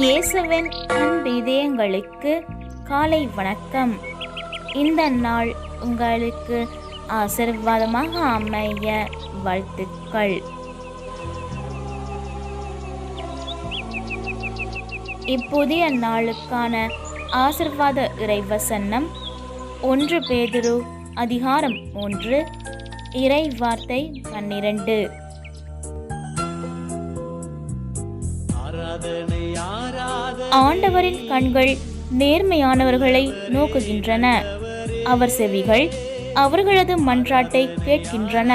இயேசுவின் அன்பிதயங்களுக்கு காலை வணக்கம். இந்த நாள் உங்களுக்கு ஆசீர்வாதமாக அமைய வாழ்த்துக்கள். இப்புதிய நாளுக்கான ஆசீர்வாத இறைவசனம் 1 பேதுரு அதிகாரம் 3 இறை வார்த்தை 12. ஆண்டவரின் கண்கள் நேர்மையானவர்களை நோக்குகின்றன, அவர் செவிகள் அவர்களது மன்றாட்டை கேட்கின்றன.